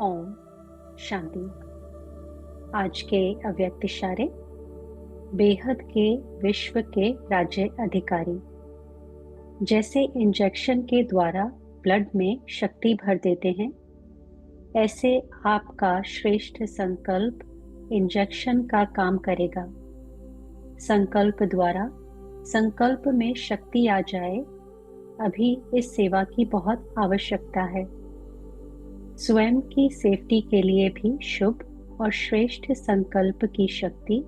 ओम शांति। आज के अव्यक्त इशारे। बेहद के विश्व के राज्य अधिकारी जैसे इंजेक्शन के द्वारा ब्लड में शक्ति भर देते हैं, ऐसे आपका श्रेष्ठ संकल्प इंजेक्शन का काम करेगा। संकल्प द्वारा संकल्प में शक्ति आ जाए। अभी इस सेवा की बहुत आवश्यकता है। स्वयं की सेफ्टी के लिए भी शुभ और श्रेष्ठ संकल्प की शक्ति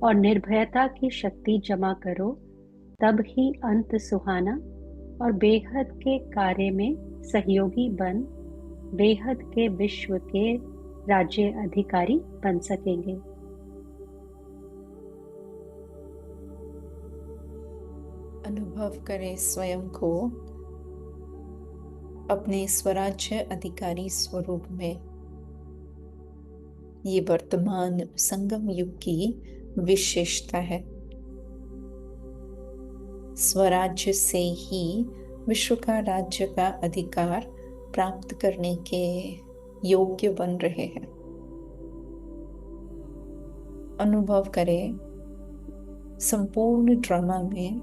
और निर्भयता की शक्ति जमा करो, तब ही अंत सुहाना और बेहद के कार्य में सहयोगी बन बेहद के विश्व के राज्य अधिकारी बन सकेंगे। अनुभव करें स्वयं को अपने स्वराज्य अधिकारी स्वरूप में। ये वर्तमान संगम युग की विशेषता है। स्वराज्य से ही विश्व का राज्य का अधिकार प्राप्त करने के योग्य बन रहे हैं। अनुभव करें संपूर्ण ड्रामा में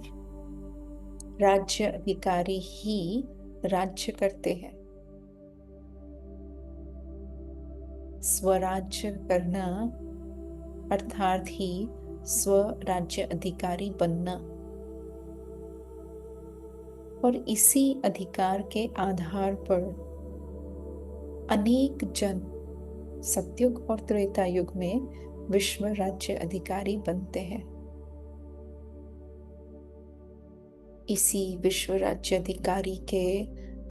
राज्य अधिकारी ही राज्य करते हैं। स्वराज्य करना अर्थात ही स्वराज्य अधिकारी बनना, और इसी अधिकार के आधार पर अनेक जन सतयुग और त्रेता युग में विश्व राज्य अधिकारी बनते हैं। इसी विश्व राज्य अधिकारी के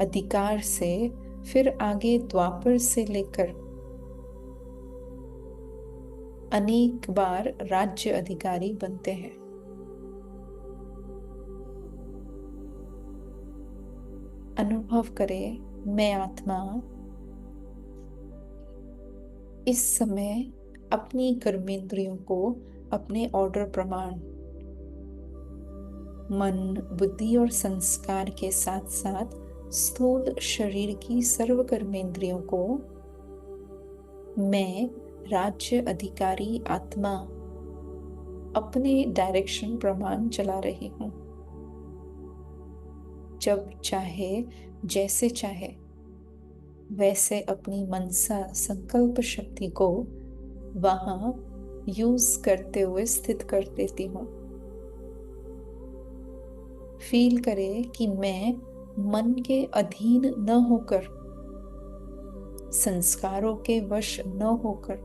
अधिकार से फिर आगे द्वापर से लेकर अनेक बार राज्य अधिकारी बनते हैं। अनुभव करें, मैं आत्मा इस समय अपनी कर्मेंद्रियों को अपने ऑर्डर प्रमाण मन, बुद्धि और संस्कार के साथ साथ स्थूल शरीर की सर्व कर्मेंद्रियों को मैं राज्य अधिकारी आत्मा अपने डायरेक्शन प्रमाण चला रही हूं। जब चाहे, जैसे चाहे वैसे अपनी मनसा संकल्प शक्ति को वहां यूज करते हुए स्थित कर देती हूं। फील करें कि मैं मन के अधीन न होकर, संस्कारों के वश न होकर,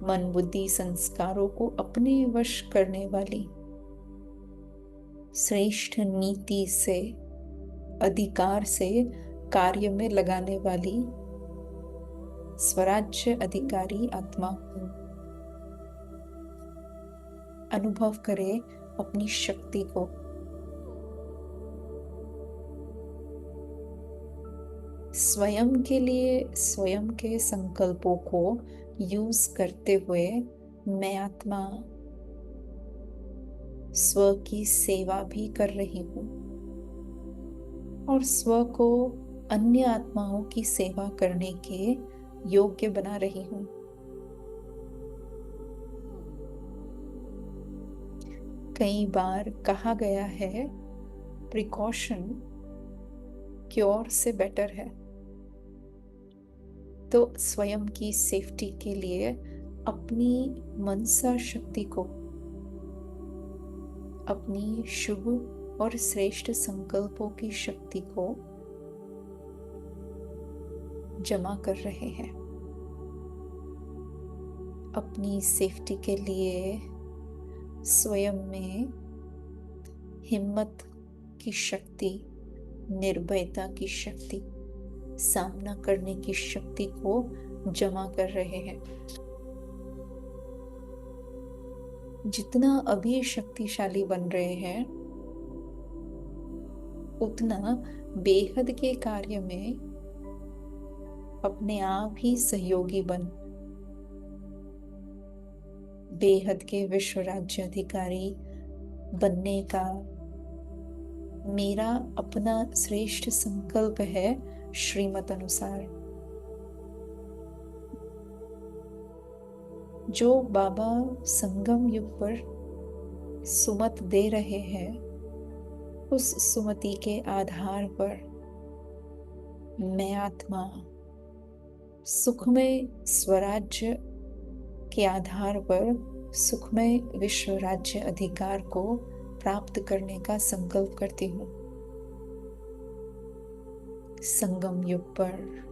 मन बुद्धि संस्कारों को अपने वश करने वाली श्रेष्ठ नीति से, अधिकार से कार्य में लगाने वाली स्वराज्य अधिकारी आत्मा हूं। अनुभव करें अपनी शक्ति को। स्वयं के लिए स्वयं के संकल्पों को यूज करते हुए मैं आत्मा स्व की सेवा भी कर रही हूं और स्व को अन्य आत्माओं की सेवा करने के योग्य बना रही हूं। कई बार कहा गया है प्रिकॉशन क्योर से बेटर है। तो स्वयं की सेफ्टी के लिए अपनी मनसा शक्ति को, अपनी शुभ और श्रेष्ठ संकल्पों की शक्ति को जमा कर रहे हैं। अपनी सेफ्टी के लिए स्वयं में हिम्मत की शक्ति, निर्भयता की शक्ति, सामना करने की शक्ति को जमा कर रहे हैं। जितना अभी शक्तिशाली बन रहे हैं, उतना बेहद के कार्य में अपने आप ही सहयोगी बन बेहद के विश्व राज्य अधिकारी बनने का मेरा अपना श्रेष्ठ संकल्प है। श्रीमत अनुसार जो बाबा संगम युग पर सुमत दे रहे हैं, उस सुमति के आधार पर मैं आत्मा सुखमय स्वराज्य के आधार पर सुखमय विश्व राज्य अधिकार को प्राप्त करने का संकल्प करती हूँ। संगम युग पर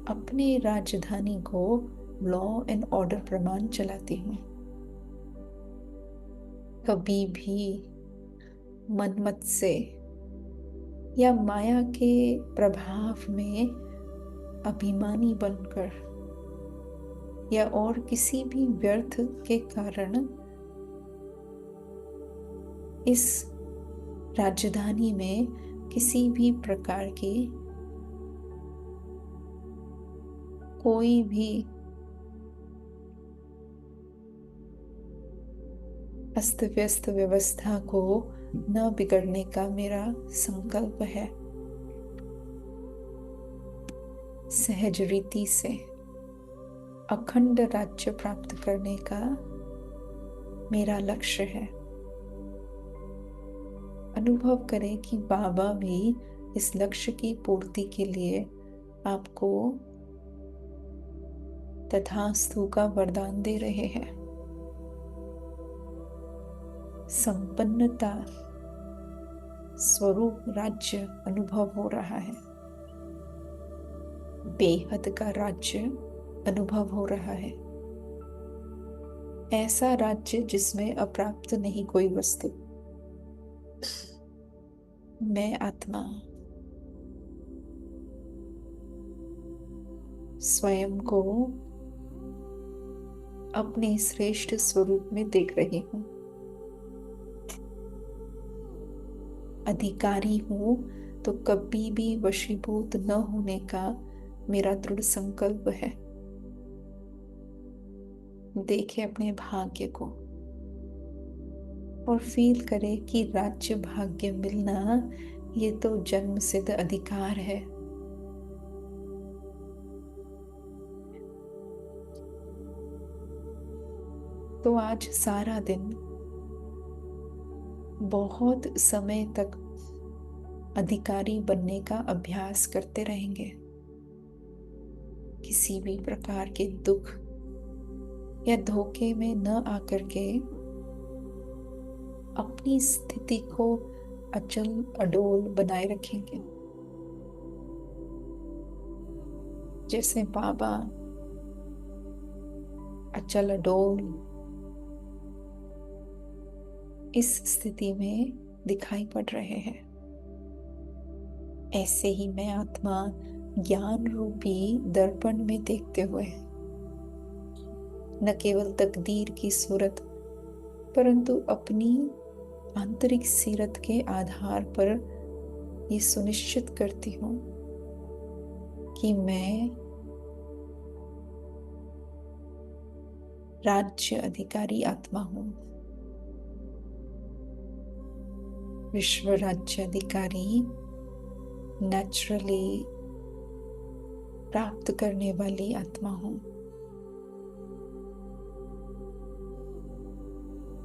अपने राजधानी को लॉ एंड ऑर्डर प्रमाण चलाती हूँ। कभी भी मनमत से या माया के प्रभाव में अभिमानी बनकर या और किसी भी व्यर्थ के कारण इस राजधानी में किसी भी प्रकार की कोई भी अस्त व्यस्त व्यवस्था को न बिगड़ने का मेरा संकल्प है। सहज रीति से अखंड राज्य प्राप्त करने का मेरा लक्ष्य है। अनुभव करें कि बाबा भी इस लक्ष्य की पूर्ति के लिए आपको तथास्तु का वरदान दे रहे हैं। संपन्नता स्वरूप राज्य अनुभव हो रहा है। बेहद का राज्य अनुभव हो रहा है। ऐसा राज्य जिसमें अप्राप्त नहीं कोई वस्तु। मैं आत्मा स्वयं को अपने श्रेष्ठ स्वरूप में देख रही हूँ। अधिकारी हूँ तो कभी भी वशीभूत न होने का मेरा दृढ़ संकल्प है। देखें अपने भाग्य को और फील करें कि राज्य भाग्य मिलना ये तो जन्म सिद्ध अधिकार है। तो आज सारा दिन बहुत समय तक अधिकारी बनने का अभ्यास करते रहेंगे। किसी भी प्रकार के दुख या धोखे में न आकर के अपनी स्थिति को अचल अडोल बनाए रखेंगे। जैसे बाबा अचल अडोल इस स्थिति में दिखाई पड़ रहे हैं, ऐसे ही मैं आत्मा ज्ञान रूपी दर्पण में देखते हुए न केवल तकदीर की सूरत परंतु अपनी आंतरिक सीरत के आधार पर ये सुनिश्चित करती हूँ कि मैं राज्य अधिकारी आत्मा हूँ। विश्व राज्य अधिकारी नेचुरली प्राप्त करने वाली आत्मा हूँ।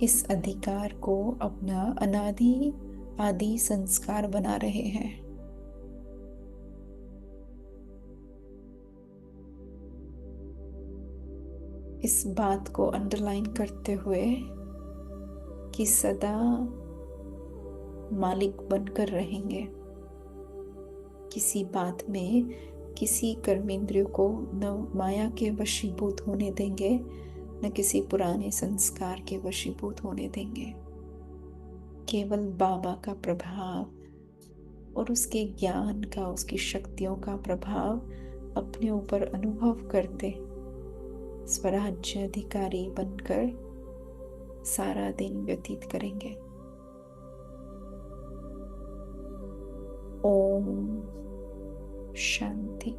इस अधिकार को अपना अनादि आदि संस्कार बना रहे हैं। इस बात को अंडरलाइन करते हुए कि सदा मालिक बनकर रहेंगे। किसी बात में किसी कर्मेंद्रियों को न माया के वशीभूत होने देंगे न किसी पुराने संस्कार के वशीभूत होने देंगे। केवल बाबा का प्रभाव और उसके ज्ञान का, उसकी शक्तियों का प्रभाव अपने ऊपर अनुभव करते स्वराज्य अधिकारी बनकर सारा दिन व्यतीत करेंगे। ओम शांति।